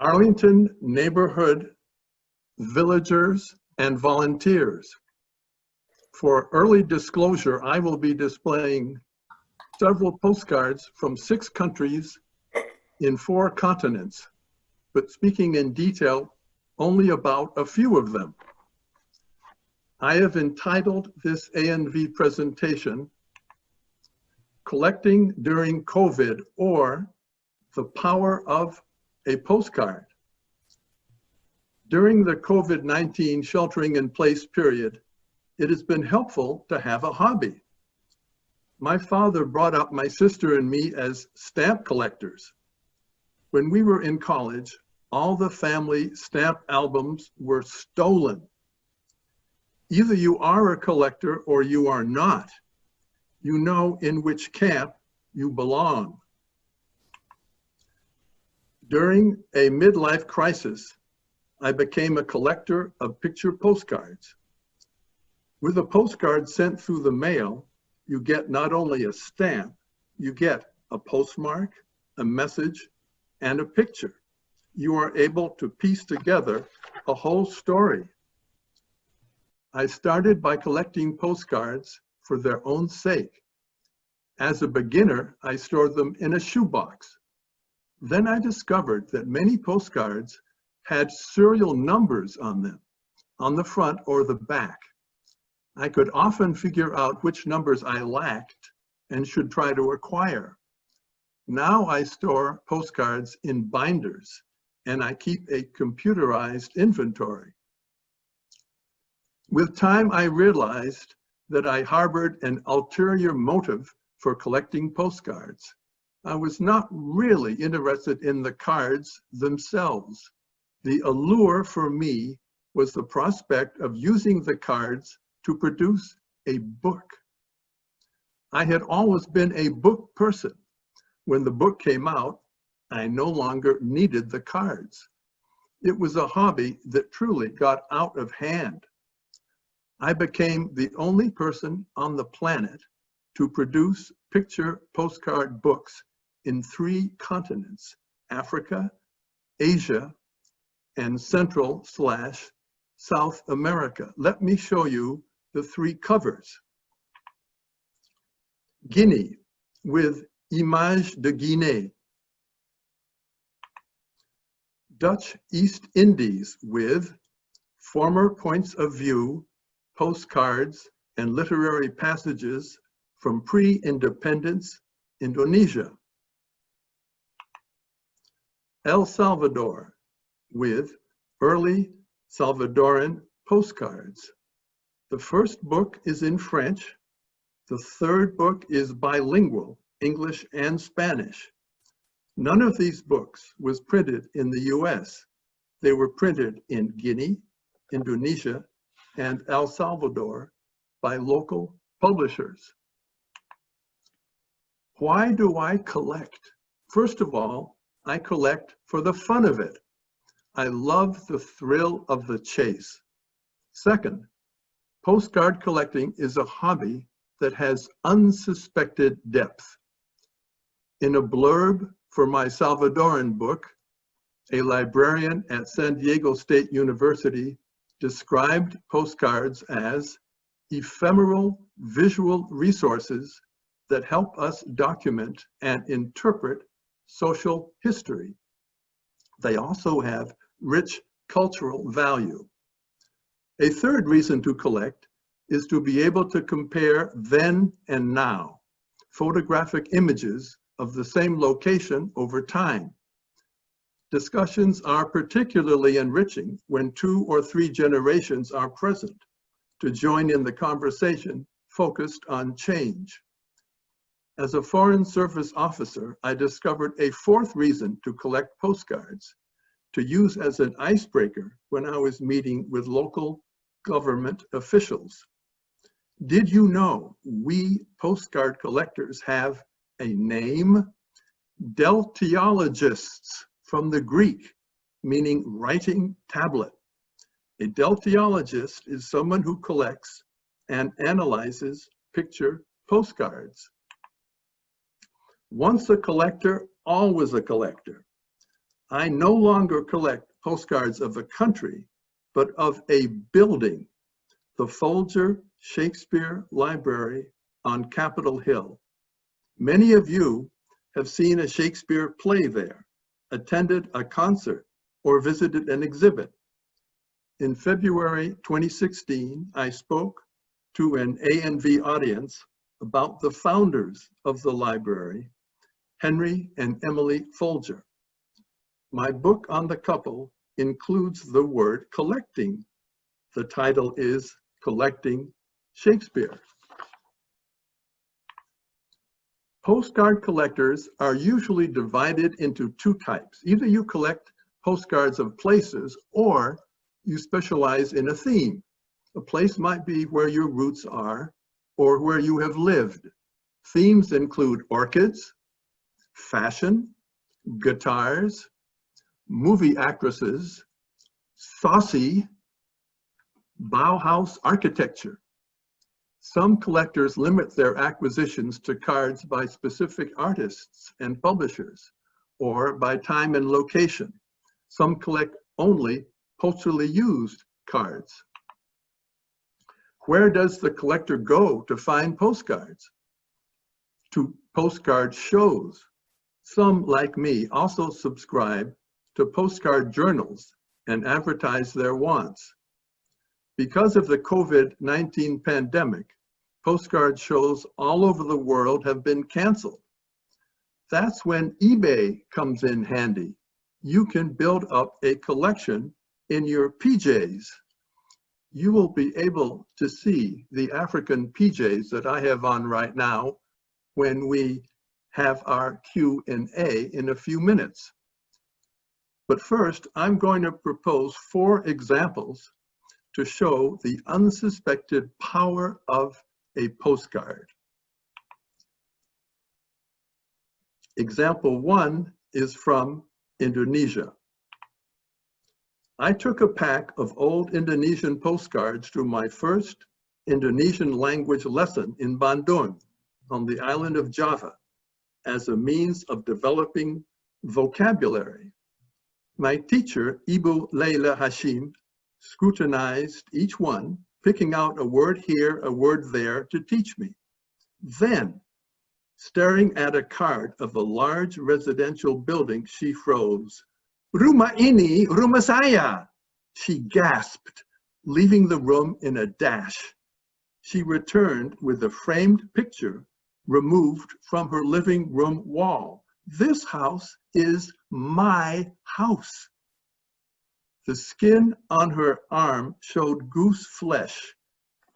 Arlington neighborhood villagers and volunteers. For early disclosure, I will be displaying several postcards from 6 countries in 4 continents, but speaking in detail only about a few of them. I have entitled this ANV presentation, Collecting During COVID, or The Power of a Postcard. During the COVID-19 sheltering in place period, it has been helpful to have a hobby. My father brought up my sister and me as stamp collectors. When we were in college, all the family stamp albums were stolen. Either you are a collector or you are not. You know in which camp you belong. During a midlife crisis, I became a collector of picture postcards. With a postcard sent through the mail, you get not only a stamp, you get a postmark, a message, and a picture. You are able to piece together a whole story. I started by collecting postcards for their own sake. As a beginner, I stored them in a shoebox. Then I discovered that many postcards had serial numbers on them, on the front or the back. I could often figure out which numbers I lacked and should try to acquire. Now I store postcards in binders, and I keep a computerized inventory. With time, I realized that I harbored an ulterior motive for collecting postcards. I was not really interested in the cards themselves. The allure for me was the prospect of using the cards to produce a book. I had always been a book person. When the book came out, I no longer needed the cards. It was a hobby that truly got out of hand. I became the only person on the planet to produce picture postcard books in 3 continents, Africa, Asia, and Central/South America. Let me show you the 3 covers. Guinea with Image de Guinée. Dutch East Indies with former points of view, postcards, and literary passages from pre-independence Indonesia. El Salvador with early Salvadoran postcards. The first book is in French. The third book is bilingual, English and Spanish. None of these books was printed in the US. They were printed in Guinea, Indonesia, and El Salvador by local publishers. Why do I collect? First of all, I collect for the fun of it. I love the thrill of the chase. Second, postcard collecting is a hobby that has unsuspected depth. In a blurb for my Salvadoran book, a librarian at San Diego State University described postcards as ephemeral visual resources that help us document and interpret social history. They also have rich cultural value. A third reason to collect is to be able to compare then and now, photographic images of the same location over time. Discussions are particularly enriching when 2 or 3 generations are present to join in the conversation focused on change. As a Foreign Service officer, I discovered a 4th reason to collect postcards, to use as an icebreaker when I was meeting with local government officials. Did you know we postcard collectors have a name? Deltiologists, from the Greek, meaning writing tablet. A deltiologist is someone who collects and analyzes picture postcards. Once a collector, always a collector. I no longer collect postcards of a country, but of a building, the Folger Shakespeare Library on Capitol Hill. Many of you have seen a Shakespeare play there, attended a concert, or visited an exhibit. In February 2016, I spoke to an ANV audience about the founders of the library, Henry and Emily Folger. My book on the couple includes the word collecting. The title is Collecting Shakespeare. Postcard collectors are usually divided into two types. Either you collect postcards of places or you specialize in a theme. A place might be where your roots are or where you have lived. Themes include orchids, fashion, guitars, movie actresses, saucy, Bauhaus architecture. Some collectors limit their acquisitions to cards by specific artists and publishers, or by time and location. Some collect only posturally used cards. Where does the collector go to find postcards? To postcard shows. Some, like me, also subscribe to postcard journals and advertise their wants. Because of the COVID-19 pandemic, postcard shows all over the world have been canceled. That's when eBay comes in handy. You can build up a collection in your PJs. You will be able to see the African PJs that I have on right now when we have our Q&A in a few minutes. But first, I'm going to propose 4 examples to show the unsuspected power of a postcard. Example 1 is from Indonesia. I took a pack of old Indonesian postcards to my first Indonesian language lesson in Bandung on the island of Java as a means of developing vocabulary. My teacher, Ibu Leila Hashim, scrutinized each one, picking out a word here, a word there to teach me. Then, staring at a card of a large residential building, she froze. "Rumah ini, rumah saya," she gasped, leaving the room in a dash. She returned with a framed picture removed from her living room wall. "This house is my house." The skin on her arm showed goose flesh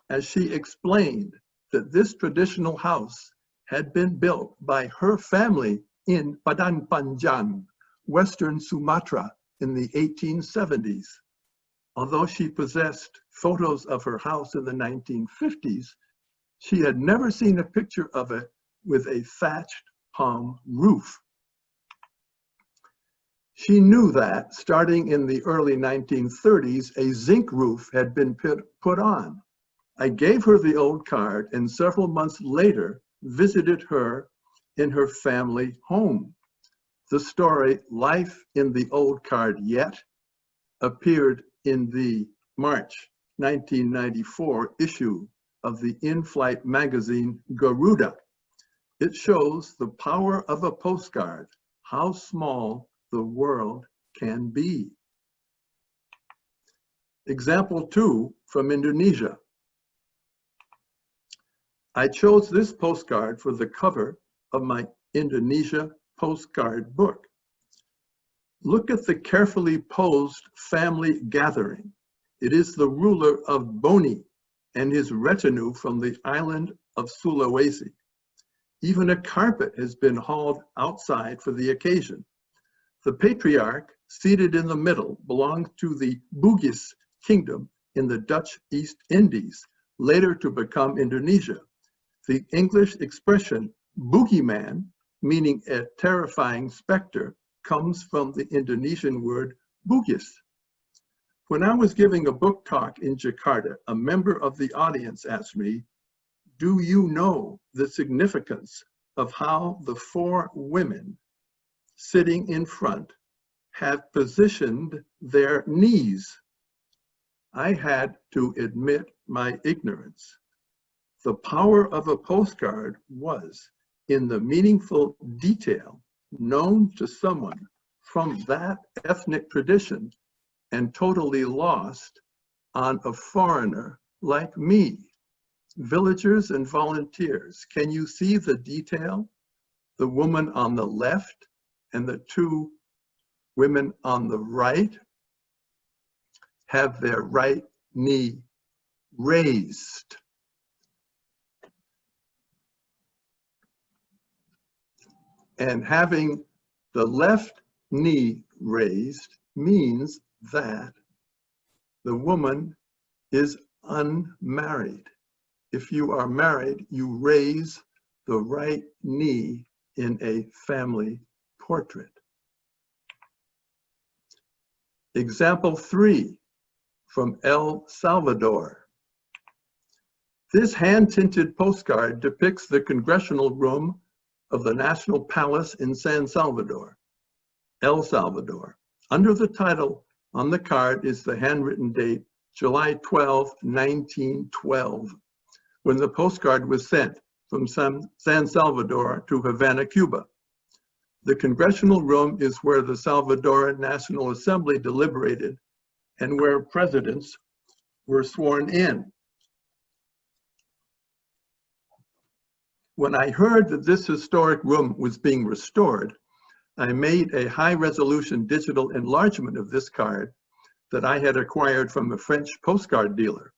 as she explained that this traditional house had been built by her family in Padang Panjang, Western Sumatra, in the 1870s. Although she possessed photos of her house in the 1950s, she had never seen a picture of it with a thatched palm roof. She knew that, starting in the early 1930s, a zinc roof had been put on. I gave her the old card and several months later visited her in her family home. The story, Life in the Old Card Yet, appeared in the March 1994 issue of the in-flight magazine Garuda. It shows the power of a postcard, how small the world can be. Example 2 from Indonesia. I chose this postcard for the cover of my Indonesia postcard book. Look at the carefully posed family gathering. It is the ruler of Boni and his retinue from the island of Sulawesi. Even a carpet has been hauled outside for the occasion. The patriarch, seated in the middle, belonged to the Bugis kingdom in the Dutch East Indies, later to become Indonesia. The English expression boogeyman, meaning a terrifying specter, comes from the Indonesian word Bugis. When I was giving a book talk in Jakarta, a member of the audience asked me, "Do you know the significance of how the 4 women sitting in front have positioned their knees. I had to admit my ignorance. The power of a postcard was in the meaningful detail known to someone from that ethnic tradition and totally lost on a foreigner like me. Villagers and volunteers, can you see the detail? The woman on the left and the two women on the right have their right knee raised. And having the left knee raised means that the woman is unmarried. If you are married, you raise the right knee in a family portrait. Example 3 from El Salvador. This hand-tinted postcard depicts the congressional room of the National Palace in San Salvador, El Salvador. Under the title on the card is the handwritten date, July 12, 1912, when the postcard was sent from San Salvador to Havana, Cuba. The congressional room is where the Salvadoran National Assembly deliberated and where presidents were sworn in. When I heard that this historic room was being restored, I made a high-resolution digital enlargement of this card that I had acquired from a French postcard dealer.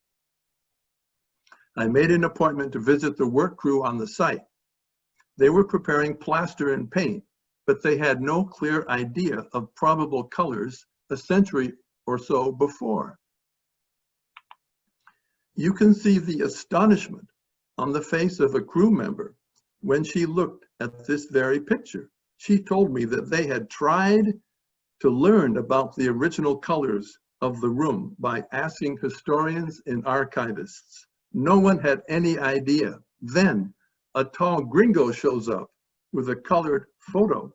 I made an appointment to visit the work crew on the site. They were preparing plaster and paint, but they had no clear idea of probable colors a century or so before. You can see the astonishment on the face of a crew member when she looked at this very picture. She told me that they had tried to learn about the original colors of the room by asking historians and archivists. No one had any idea. Then a tall gringo shows up with a colored photo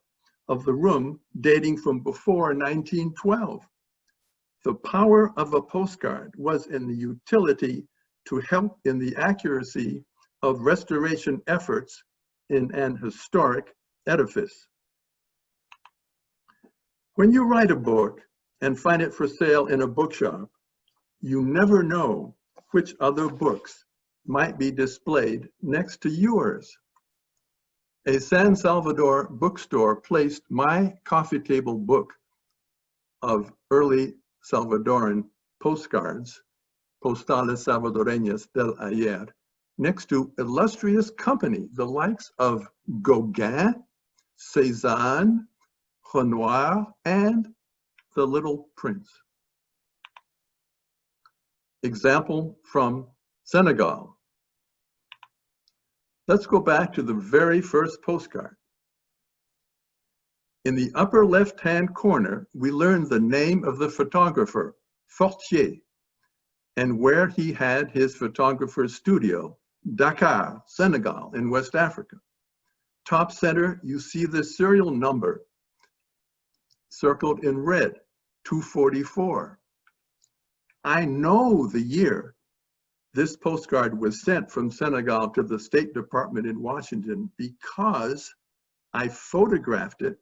of the room dating from before 1912. The power of a postcard was in the utility to help in the accuracy of restoration efforts in an historic edifice. When you write a book and find it for sale in a bookshop, you never know which other books might be displayed next to yours. A San Salvador bookstore placed my coffee table book of early Salvadoran postcards, Postales Salvadoreñas del Ayer, next to illustrious company, the likes of Gauguin, Cézanne, Renoir, and The Little Prince. Example from Senegal. Let's go back to the very first postcard. In the upper left-hand corner, we learn the name of the photographer, Fortier, and where he had his photographer's studio, Dakar, Senegal, in West Africa. Top center, you see the serial number circled in red, 244. I know the year this postcard was sent from Senegal to the State Department in Washington because I photographed it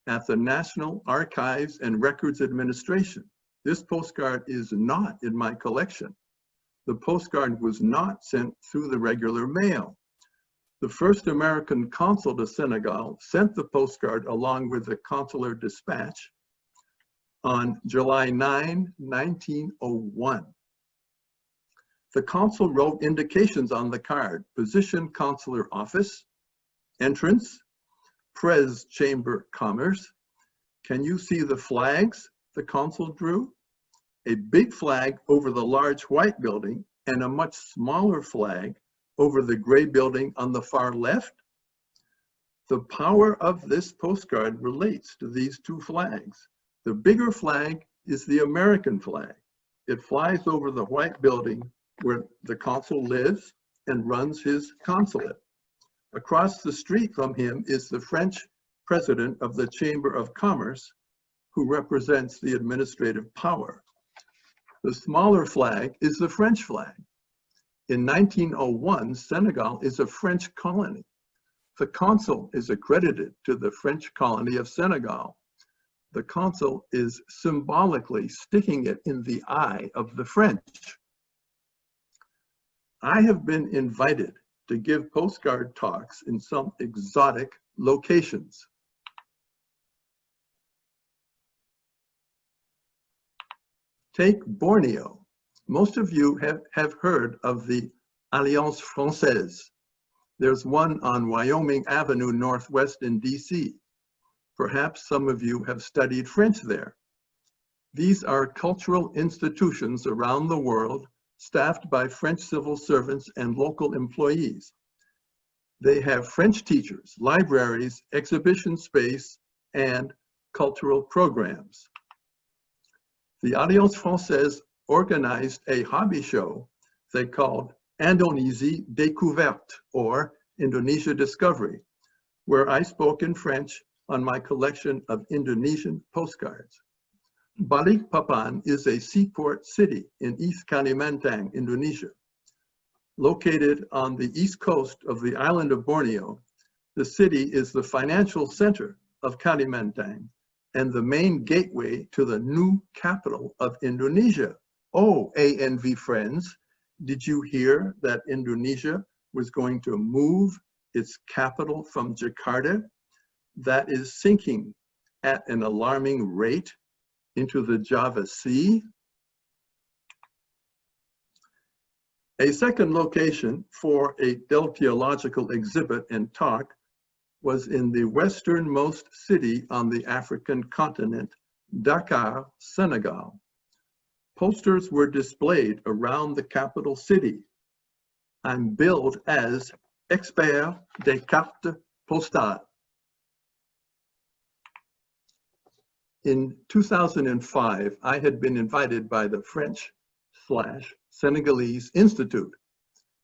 at the National Archives and Records Administration. This postcard is not in my collection. The postcard was not sent through the regular mail. The first American consul to Senegal sent the postcard along with the consular dispatch on July 9, 1901. The consul wrote indications on the card: position, consular office, entrance, Prez Chamber Commerce. Can you see the flags the consul drew? A big flag over the large white building and a much smaller flag over the gray building on the far left. The power of this postcard relates to these two flags. The bigger flag is the American flag. It flies over the white building where the consul lives and runs his consulate. Across the street from him is the French president of the Chamber of Commerce, who represents the administrative power. The smaller flag is the French flag. In 1901, Senegal is a French colony. The consul is accredited to the French colony of Senegal. The consul is symbolically sticking it in the eye of the French. I have been invited to give postcard talks in some exotic locations. Take Borneo. Most of you have heard of the Alliance Française. There's one on Wyoming Avenue Northwest in DC. Perhaps some of you have studied French there. These are cultural institutions around the world staffed by French civil servants and local employees. They have French teachers, libraries, exhibition space, and cultural programs. The Alliance Française organized a hobby show they called Indonésie Découverte, or Indonesia Discovery, where I spoke in French on my collection of Indonesian postcards. Balikpapan is a seaport city in East Kalimantan, Indonesia. Located on the east coast of the island of Borneo, the city is the financial center of Kalimantan and the main gateway to the new capital of Indonesia. Oh, ANV friends, did you hear that Indonesia was going to move its capital from Jakarta? That is sinking at an alarming rate into the Java Sea. A second location for a deltiological exhibit and talk was in the westernmost city on the African continent, Dakar, Senegal. Posters were displayed around the capital city. I'm billed as expert des cartes postales. In 2005, I had been invited by the French/Senegalese Institute,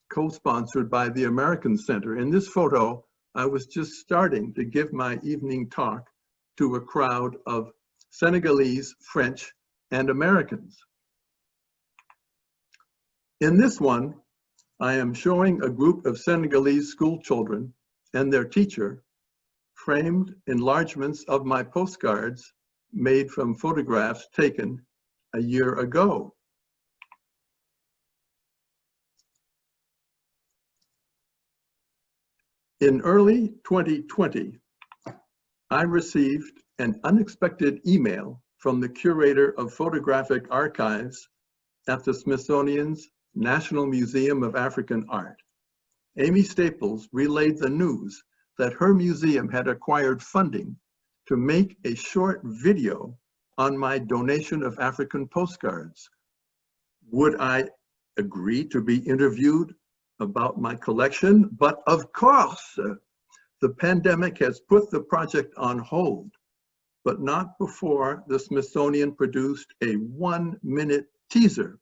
co-sponsored by the American Center. In this photo, I was just starting to give my evening talk to a crowd of Senegalese, French, and Americans. In this one, I am showing a group of Senegalese school children and their teacher framed enlargements of my postcards made from photographs taken a year ago. In early 2020, I received an unexpected email from the curator of photographic archives at the Smithsonian's National Museum of African Art. Amy Staples relayed the news that her museum had acquired funding to make a short video on my donation of African postcards. Would I agree to be interviewed about my collection? But of course, the pandemic has put the project on hold, but not before the Smithsonian produced a 1-minute teaser,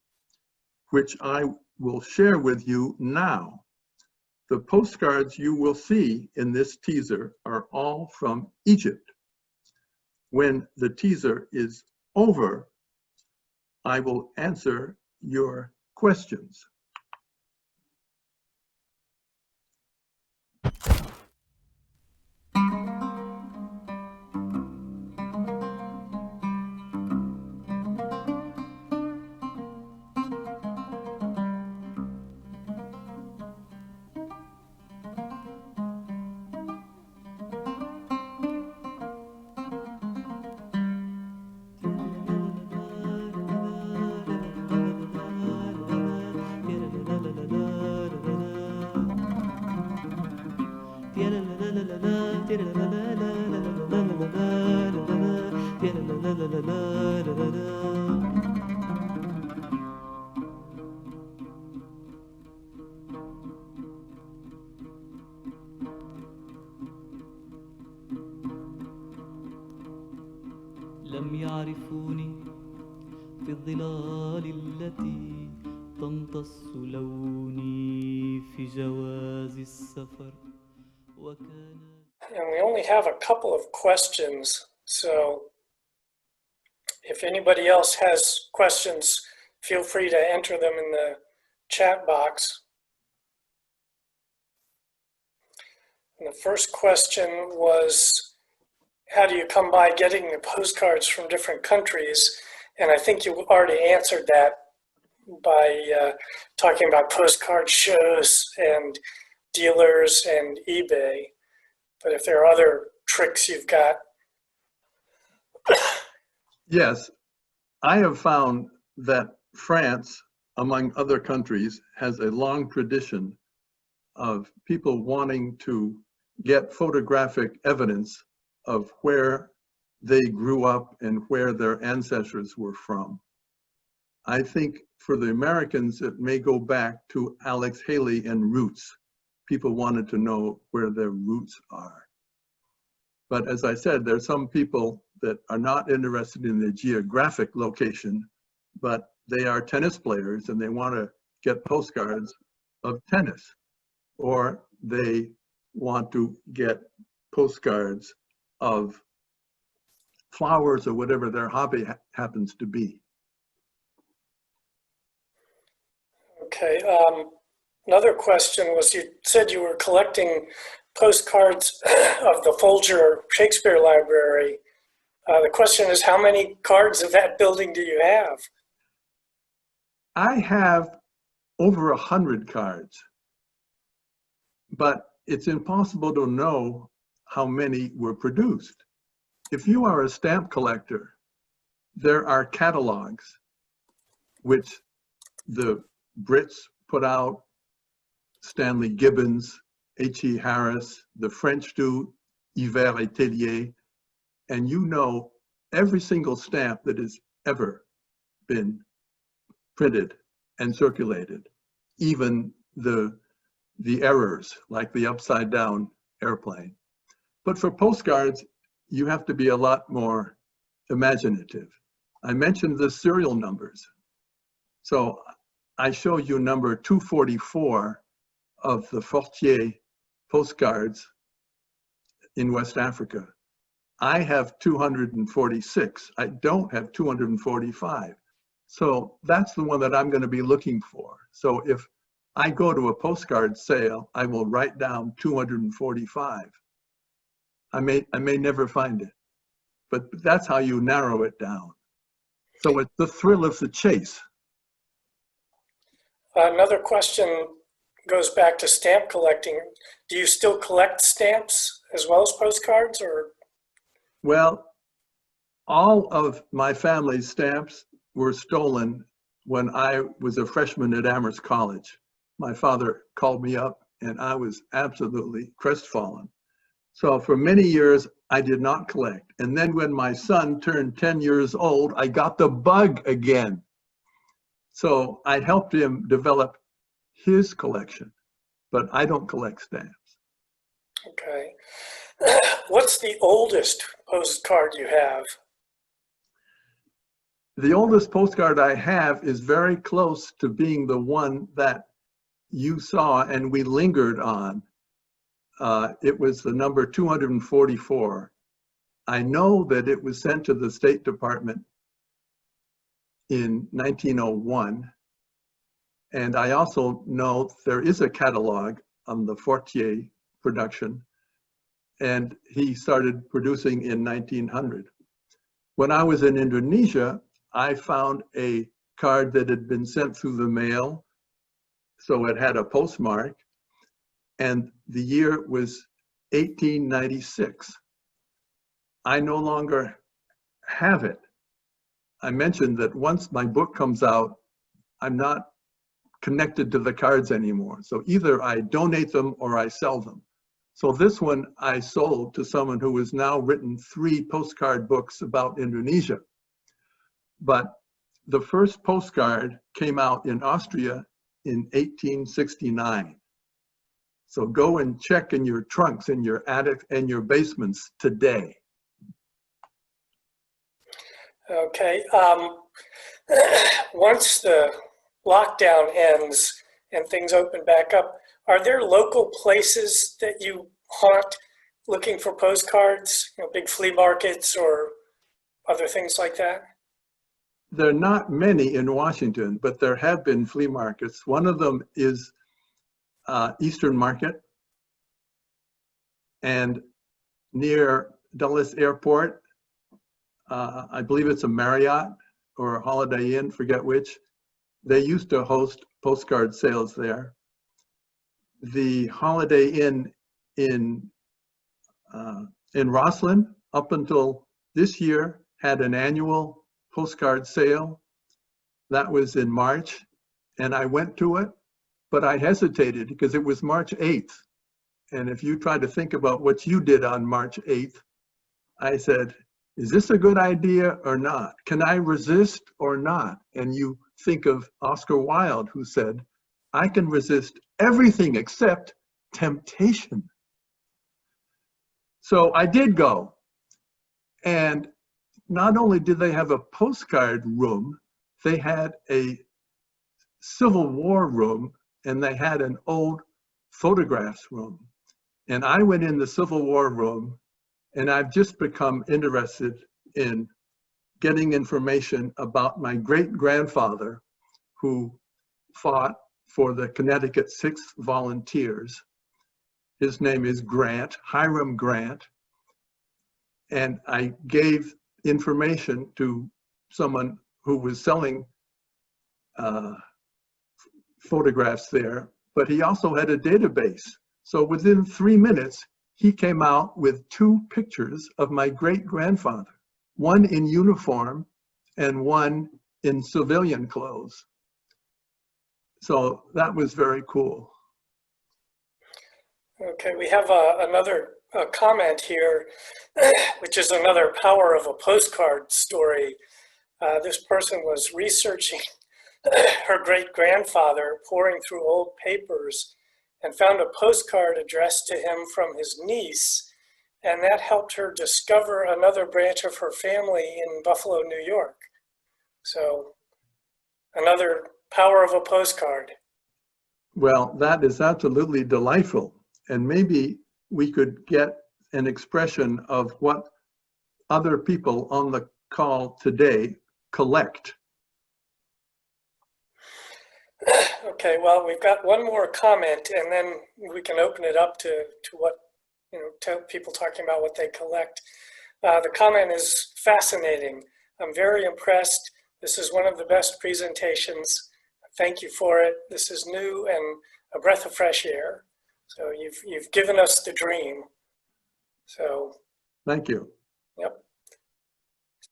which I will share with you now. The postcards you will see in this teaser are all from Egypt. When the teaser is over, I will answer your questions. لم يعرفوني في الظلال التي تمتص لوني في جواز السفر وكان. And we only have a couple of questions, so If anybody else has questions, feel free to enter them in the chat box. And the first question was, how do you come by getting the postcards from different countries? And I think you already answered that by talking about postcard shows and dealers and eBay. But if there are other tricks you've got. Yes, I have found that France, among other countries, has a long tradition of people wanting to get photographic evidence of where they grew up and where their ancestors were from. I think for the Americans, it may go back to Alex Haley and roots. People wanted to know where their roots are. But as I said, there are some people that are not interested in the geographic location, but they are tennis players and they want to get postcards of tennis, or they want to get postcards of flowers or whatever their hobby happens to be. Okay, another question was, you said you were collecting postcards of the Folger Shakespeare Library. The question is, how many cards of that building do you have? I have over 100 cards, but it's impossible to know how many were produced. If you are a stamp collector, there are catalogs which the Brits put out, Stanley Gibbons, H.E. Harris, the French do, Hiver et Tellier, and you know every single stamp that has ever been printed and circulated, even the errors, like the upside down airplane. But for postcards, you have to be a lot more imaginative. I mentioned the serial numbers. So I show you number 244 of the Fortier postcards in West Africa. I have 246. I don't have 245. So that's the one that I'm going to be looking for. So if I go to a postcard sale, I will write down 245. I may never find it, but that's how you narrow it down. So it's the thrill of the chase. Another question goes back to stamp collecting. Do you still collect stamps as well as postcards, or? Well, all of my family's stamps were stolen when I was a freshman at Amherst College. My father called me up and I was absolutely crestfallen. So for many years, I did not collect. And then when my son turned 10 years old, I got the bug again. So I helped him develop his collection, but I don't collect stamps. Okay. What's the oldest postcard you have? The oldest postcard I have is very close to being the one that you saw and we lingered on. It was the number 244. I know that it was sent to the State Department in 1901. And I also know there is a catalog on the Fortier production, and he started producing in 1900. When I was in Indonesia, I found a card that had been sent through the mail, so it had a postmark, and the year was 1896. I no longer have it. I mentioned that once my book comes out, I'm not connected to the cards anymore. So either I donate them or I sell them. So this one I sold to someone who has now written 3 postcard books about Indonesia. But the first postcard came out in Austria in 1869. So go and check in your trunks, in your attic, and your basements today. Okay. Once the lockdown ends and things open back up, are there local places that you haunt looking for postcards, big flea markets or other things like that? there are not many in Washington, but there have been flea markets. One of them is Eastern Market, and near Dulles Airport, I believe it's a Marriott or a Holiday Inn, forget which. They used to host postcard sales there. The Holiday Inn in Rosslyn, up until this year, had an annual postcard sale. That was in March, and I went to it, but I hesitated because it was March 8th. And if you try to think about what you did on March 8th, I said, is this a good idea or not? Can I resist or not? And you think of Oscar Wilde, who said, I can resist everything except temptation. So I did go. And not only did they have a postcard room, they had a Civil War room, and they had an old photographs room. And I went in the Civil War room, and I've just become interested in getting information about my great-grandfather who fought for the Connecticut 6th Volunteers. His name is Grant, Hiram Grant. And I gave information to someone who was selling photographs there, but he also had a database. So within 3 minutes, he came out with 2 pictures of my great-grandfather, one in uniform and one in civilian clothes. So that was very cool. Okay, we have another comment here, which is another power of a postcard story. This person was researching her great-grandfather, pouring through old papers, and found a postcard addressed to him from his niece, and that helped her discover another branch of her family in Buffalo, New York. So another power of a postcard. Well, that is absolutely delightful. And maybe we could get an expression of what other people on the call today collect. Okay, well, we've got one more comment, and then we can open it up to what, to people talking about what they collect. The comment is fascinating. I'm very impressed. This is one of the best presentations. Thank you for it. This is new and a breath of fresh air. So you've given us the dream. So thank you. Yep.